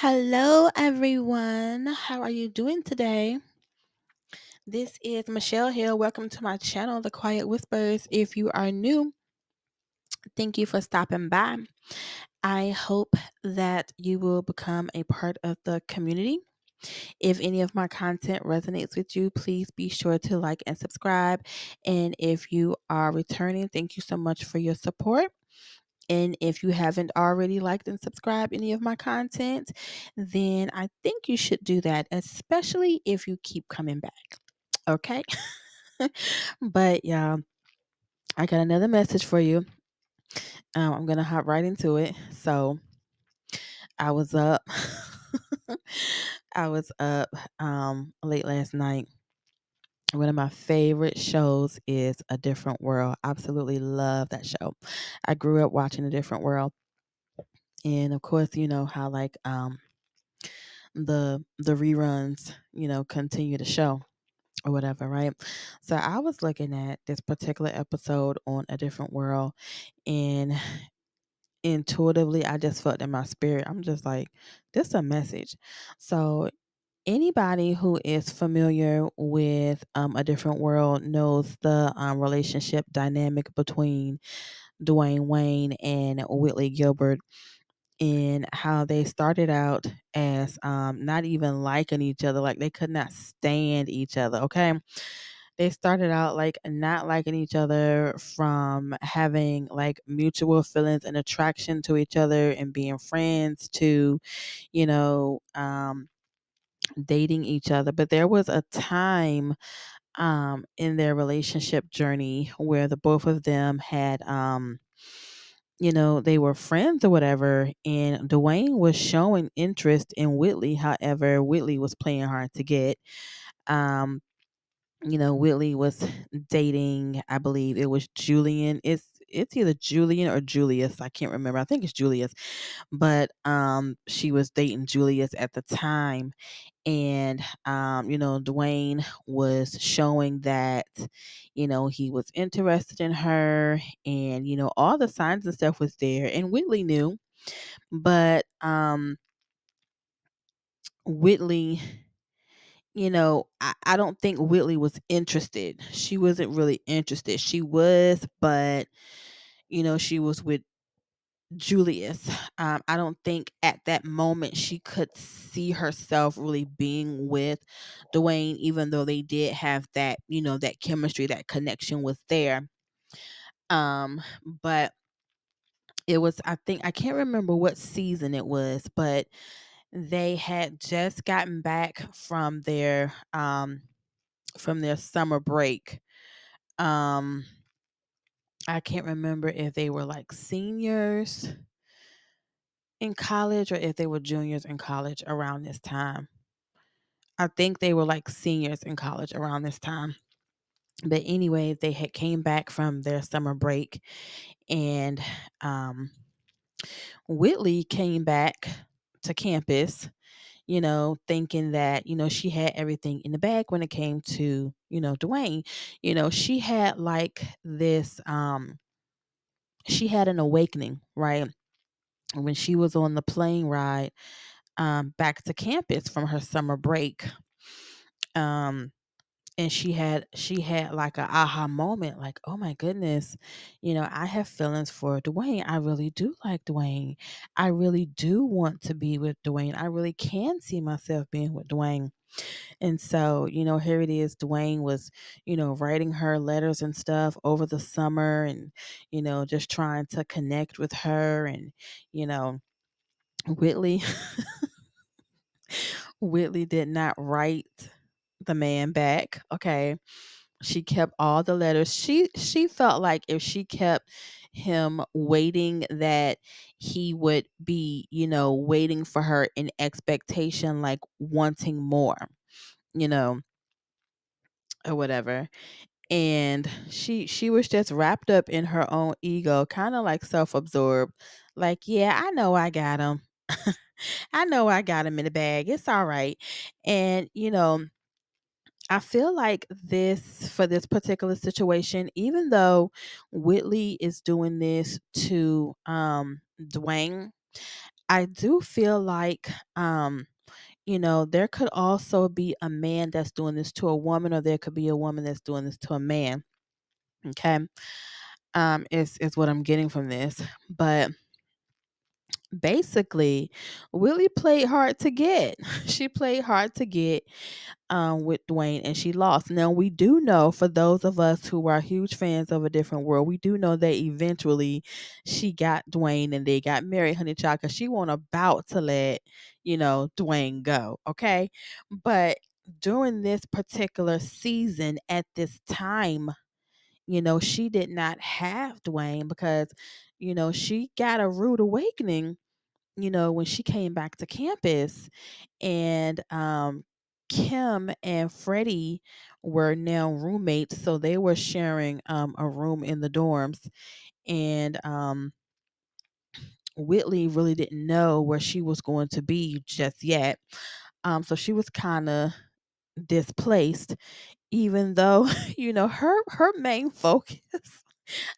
Hello, everyone. How are you doing today? This is Michelle Hill. Welcome to my channel, The Quiet Whispers. If you are new, thank you for stopping by. I hope that you will become a part of the community. If any of my content resonates with you, please be sure to like and subscribe. And if you are returning, thank you so much for your support. And if you haven't already liked and subscribed any of my content, then I think you should do that, especially if you keep coming back. Okay. But yeah, I got another message for you. I'm going to hop right into it. So I was up. I was up late last night. One of my favorite shows is A Different World. Absolutely love that show. I grew up watching A Different World. And of course, you know how the reruns, continue to show or whatever, right? So I was looking at this particular episode on A Different World, and intuitively I just felt in my spirit. I'm just like, this a message. So anybody who is familiar with A Different World knows the relationship dynamic between Dwayne Wayne and Whitley Gilbert, and how they started out as not even liking each other, like they could not stand each other. Okay. They started out like not liking each other, from having like mutual feelings and attraction to each other and being friends to, you know, dating each other. But there was a time in their relationship journey where the both of them had they were friends or whatever, and Dwayne was showing interest in Whitley. However, Whitley was playing hard to get. Um, Whitley was dating, I believe it was Julian. It's either Julian or Julius. I can't remember. I think it's Julius. But she was dating Julius at the time. And Dwayne was showing that, he was interested in her, and all the signs and stuff was there, and Whitley knew. But Whitley, I don't think Whitley was interested. She wasn't really interested. She was, but she was with Julius. I don't think at that moment she could see herself really being with Dwayne, even though they did have that, that chemistry, that connection was there. But it was, I think, I can't remember what season it was, but they had just gotten back from their summer break. Um, I can't remember if they were like seniors in college or if they were juniors in college around this time. I think they were like seniors in college around this time. But anyway, they had came back from their summer break, and um, Whitley came back to campus, thinking that, she had everything in the bag when it came to, Dwayne. She had like this, she had an awakening, right? When she was on the plane ride back to campus from her summer break. Um, and she had like a aha moment, like, oh my goodness, I have feelings for Dwayne. I really do like Dwayne. I really do want to be with Dwayne. I really can see myself being with Dwayne. And so, here it is. Dwayne was, writing her letters and stuff over the summer, and just trying to connect with her. And you know Whitley Whitley did not write the man back. Okay. She kept all the letters. She felt like if she kept him waiting, that he would be, waiting for her in expectation, like wanting more, you know, or whatever. And she was just wrapped up in her own ego, kind of like self-absorbed. Like, yeah, I know I got him. I know I got him in the bag. It's all right. And I feel like this, for this particular situation, even though Whitley is doing this to Dwayne, I do feel like, there could also be a man that's doing this to a woman, or there could be a woman that's doing this to a man. Okay. Is what I'm getting from this. But basically, Willie played hard to get. She played hard to get with Dwayne, and she lost. Now, we do know, for those of us who are huge fans of A Different World, we do know that eventually she got Dwayne and they got married, honey child, because she wasn't about to let, Dwayne go. Okay. But during this particular season, at this time, she did not have Dwayne because, she got a rude awakening, when she came back to campus. And Kim and Freddie were now roommates, so they were sharing a room in the dorms. And Whitley really didn't know where she was going to be just yet. So she was kind of displaced, even though her main focus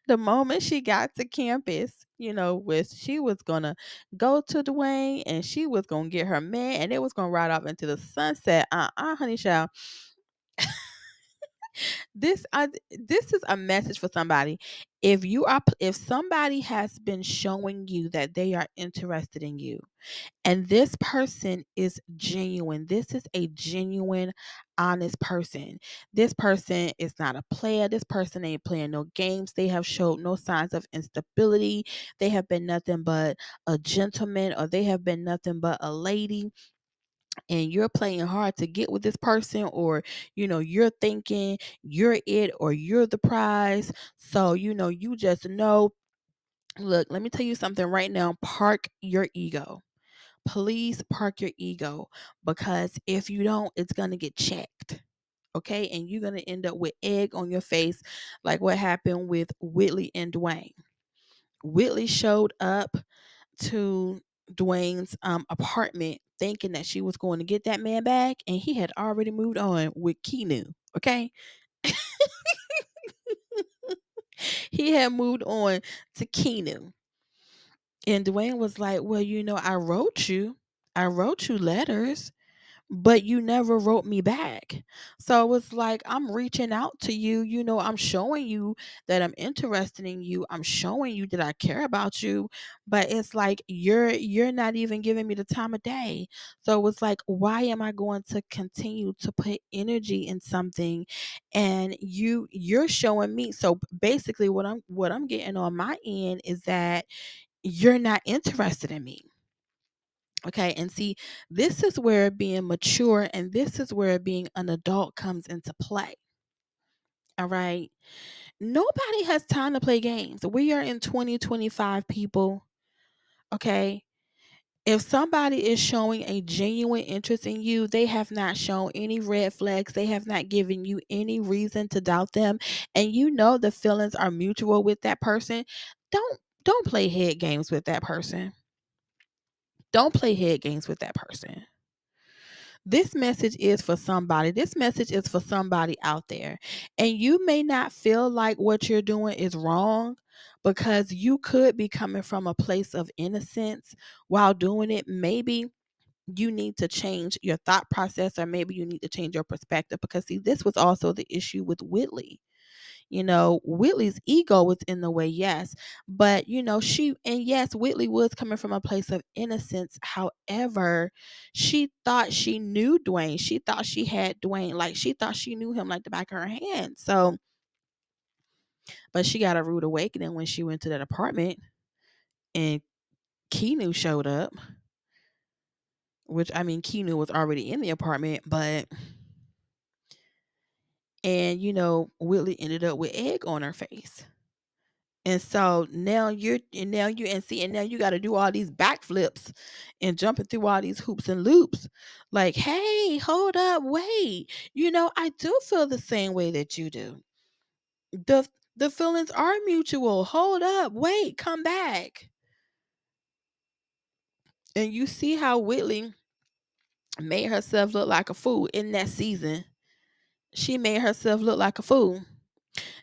the moment she got to campus, was she was gonna go to Dwayne and she was gonna get her man and it was gonna ride off into the sunset. Honey child. This is a message for somebody. If somebody has been showing you that they are interested in you, and this person is genuine. This is a genuine, honest person. This person is not a player. This person ain't playing no games. They have showed no signs of instability. They have been nothing but a gentleman, or they have been nothing but a lady. And you're playing hard to get with this person, or you're thinking you're it, or you're the prize. So you just know. Look, let me tell you something right now. Park your ego. Please park your ego, because if you don't, it's going to get checked. Okay. And you're going to end up with egg on your face, like what happened with Whitley and Dwayne. Whitley showed up to Dwayne's apartment thinking that she was going to get that man back, and he had already moved on with Keanu. Okay. He had moved on to Keanu. And Dwayne was like, well, I wrote you letters, but you never wrote me back. So it's like, I'm reaching out to you, I'm showing you that I'm interested in you. I'm showing you that I care about you, but it's like you're not even giving me the time of day. So it's like, why am I going to continue to put energy in something, and you're showing me. So basically what I'm getting on my end is that you're not interested in me. Okay. And see, this is where being mature and this is where being an adult comes into play. All right. Nobody has time to play games. We are in 2025, people. Okay. If somebody is showing a genuine interest in you, they have not shown any red flags. They have not given you any reason to doubt them. And the feelings are mutual with that person. Don't play head games with that person. Don't play head games with that person. This message is for somebody. This message is for somebody out there. And you may not feel like what you're doing is wrong, because you could be coming from a place of innocence while doing it. Maybe you need to change your thought process, or maybe you need to change your perspective, because see, this was also the issue with Whitley. Whitley's ego was in the way, yes. But, yes, Whitley was coming from a place of innocence. However, she thought she knew Dwayne. She thought she had Dwayne. Like, she thought she knew him like the back of her hand. So, but she got a rude awakening when she went to that apartment and Keanu showed up, which, I mean, Keanu was already in the apartment, and, Whitley ended up with egg on her face. And so now you got to do all these backflips and jumping through all these hoops and loops. Like, hey, hold up, wait. I do feel the same way that you do. The the feelings are mutual. Hold up, wait, come back. And you see how Whitley made herself look like a fool in that season. She made herself look like a fool.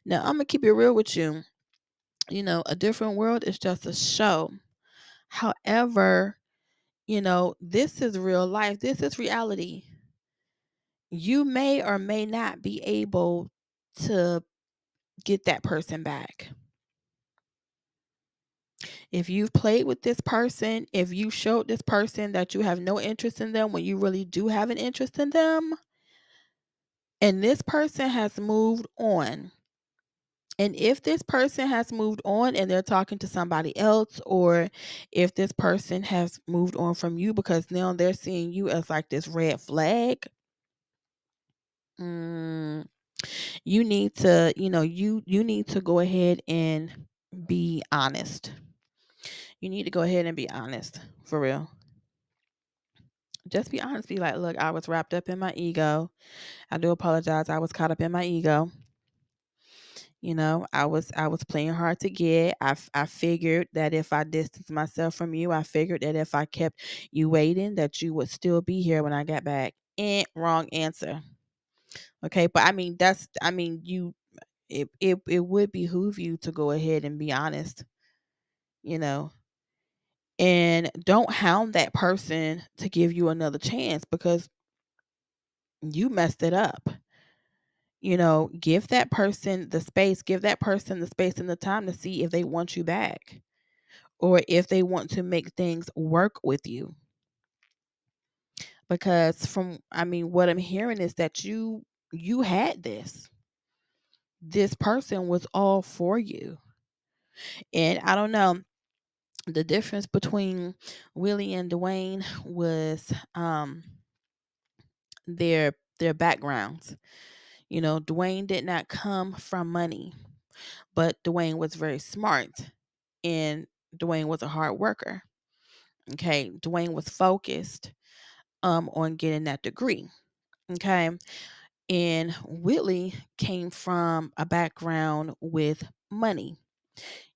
Now, I'm gonna keep it real with you. A Different World is just a show. However, This is real life. This is reality. You may or may not be able to get that person back. If you've played with this person, if you showed this person that you have no interest in them when you really do have an interest in them, and this person has moved on, and if this person has moved on and they're talking to somebody else, or if this person has moved on from you because now they're seeing you as like this red flag, mm, you need to go ahead and be honest. You need to go ahead and be honest, for real. Just be honest. Be like, look, I was wrapped up in my ego. I do apologize. I was caught up in my ego. I was playing hard to get. I figured that if I distanced myself from you, I figured that if I kept you waiting, that you would still be here when I got back. Wrong answer. Okay, but I mean it would behoove you to go ahead and be honest, you know, and don't hound that person to give you another chance because you messed it up. Give that person the space, give that person the space and the time to see if they want you back or if they want to make things work with you. Because what I'm hearing is that you had this. This person was all for you. And I don't know, the difference between Willie and Dwayne was their backgrounds. Dwayne did not come from money, but Dwayne was very smart and Dwayne was a hard worker. Okay. Dwayne was focused on getting that degree. Okay. And Whitley came from a background with money.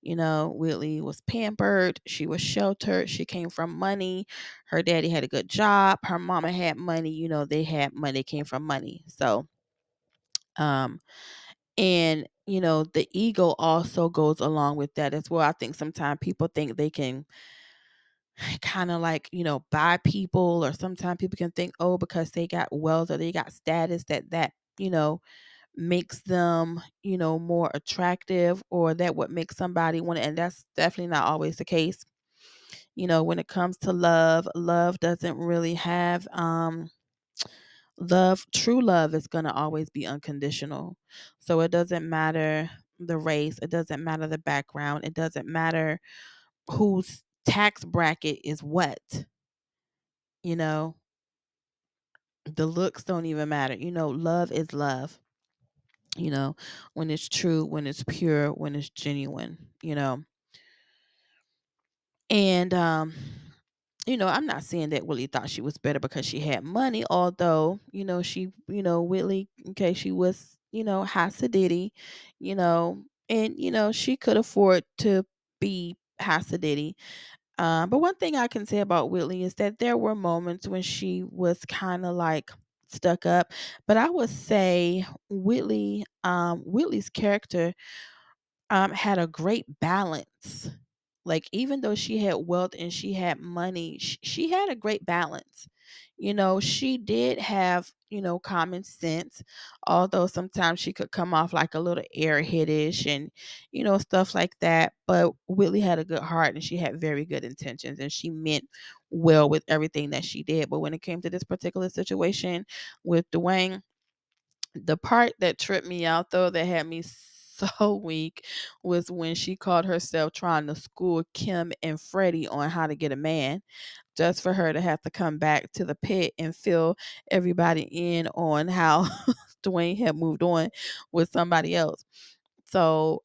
Whitley was pampered. She was sheltered. She came from money. Her daddy had a good job. Her mama had money. They had money. They came from money. So, um, and the ego also goes along with that as well. I think sometimes people think they can kind of like buy people, or sometimes people can think, oh, because they got wealth or they got status, that makes them more attractive, or that would make somebody want to, and that's definitely not always the case. When it comes to love doesn't really have love. True love is going to always be unconditional. So it doesn't matter the race, it doesn't matter the background, it doesn't matter whose tax bracket is what. you know the looks don't even matter. Love is love, when it's true, when it's pure, when it's genuine. And I'm not saying that Willie thought she was better because she had money, although, Whitley, okay, she was, Hasidity, and, she could afford to be Hasidity. But one thing I can say about Whitley is that there were moments when she was kind of like stuck up. But I would say Whitley's character had a great balance. Like, even though she had wealth and she had money, she had a great balance. She did have, common sense, although sometimes she could come off like a little airheadish and, stuff like that. But Whitley had a good heart and she had very good intentions and she meant well with everything that she did. But when it came to this particular situation with Dwayne, the part that tripped me out, though, that had me so weak, was when she caught herself trying to school Kim and Freddie on how to get a man, just for her to have to come back to the pit and fill everybody in on how Dwayne had moved on with somebody else. So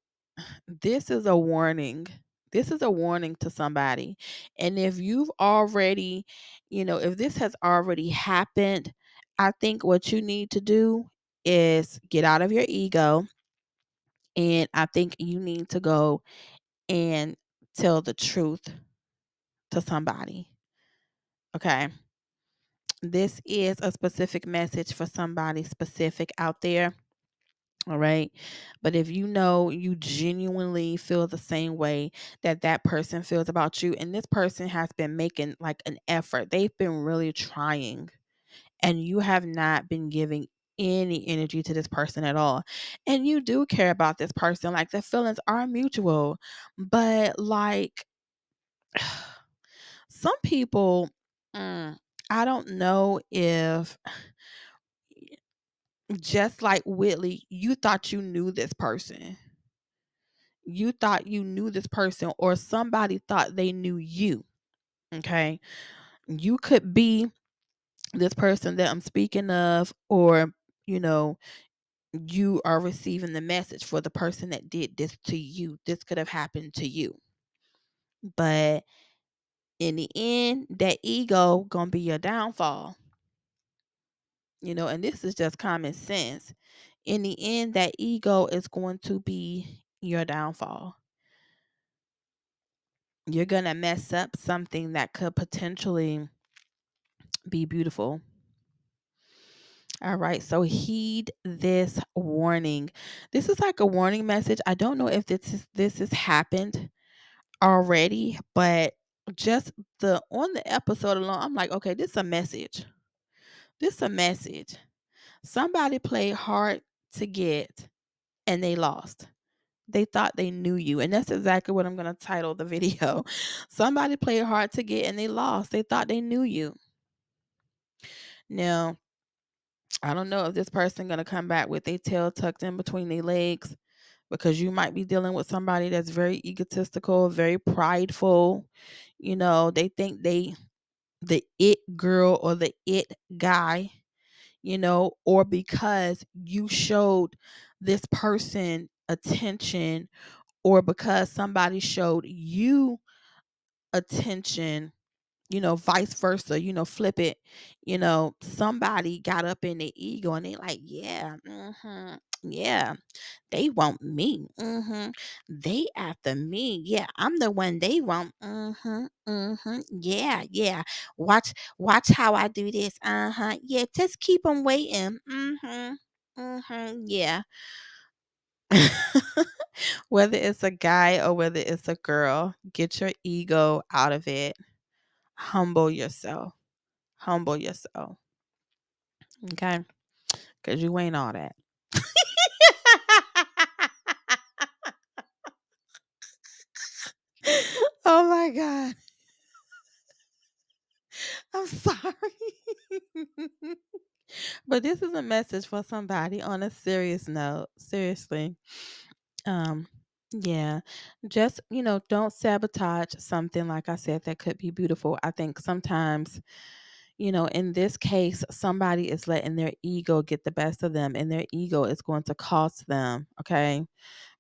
this is a warning. This is a warning to somebody. And if you've already, if this has already happened, I think what you need to do is get out of your ego. And I think you need to go and tell the truth to somebody. Okay. This is a specific message for somebody specific out there. All right. But if you know you genuinely feel the same way that that person feels about you, and this person has been making like an effort, they've been really trying, and you have not been giving any energy to this person at all, and you do care about this person, like the feelings are mutual, but like some people, I don't know if just like Whitley, you thought you knew this person. You thought you knew this person, or somebody thought they knew you. Okay. You could be this person that I'm speaking of, or, you know, you are receiving the message for the person that did this to you. This could have happened to you. But in the end, that ego gonna be your downfall. And this is just common sense. In the end, that ego is going to be your downfall. You're going to mess up something that could potentially be beautiful. All right. So heed this warning. This is like a warning message. I don't know if this has happened already, but just the on the episode alone, I'm like, okay, this is a message. This is a message. Somebody played hard to get and they lost. They thought they knew you. And that's exactly what I'm going to title the video. Somebody played hard to get and they lost. They thought they knew you. Now, I don't know if this person going to come back with their tail tucked in between their legs, because you might be dealing with somebody that's very egotistical, very prideful. They think they the it girl or the it guy, or because you showed this person attention, or because somebody showed you attention, vice versa, flip it. Somebody got up in their ego and they like, yeah, yeah, they want me. They after me. Yeah, I'm the one they want. Yeah, yeah. Watch how I do this. Yeah, just keep them waiting. Yeah. Whether it's a guy or whether it's a girl, get your ego out of it. Humble yourself. Humble yourself. Okay? Because you ain't all that. Oh my God. I'm sorry. But this is a message for somebody on a serious note. Seriously. Um, yeah. Just, don't sabotage something, like I said, that could be beautiful. I think sometimes, in this case, somebody is letting their ego get the best of them, and their ego is going to cost them. Okay.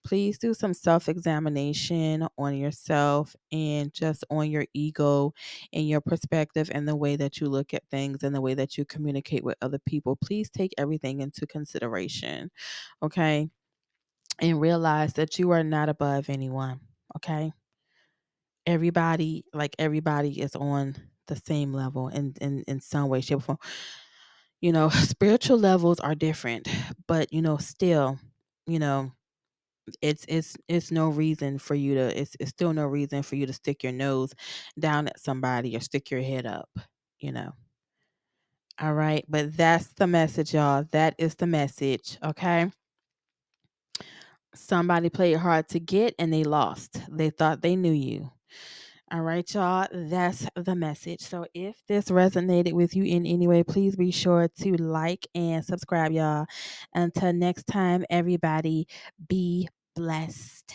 Please do some self examination on yourself and just on your ego and your perspective and the way that you look at things and the way that you communicate with other people. Please take everything into consideration. Okay. And realize that you are not above anyone. Okay. Everybody is on the same level in some way, shape, or form. Spiritual levels are different, but still, you know, it's no reason for you to it's still no reason for you to stick your nose down at somebody or stick your head up, you know. All right, but that's the message, y'all. That is the message. Okay. Somebody played hard to get and they lost. They thought they knew you. All right, y'all. That's the message. So if this resonated with you in any way, please be sure to like and subscribe, y'all. Until next time, everybody, be blessed.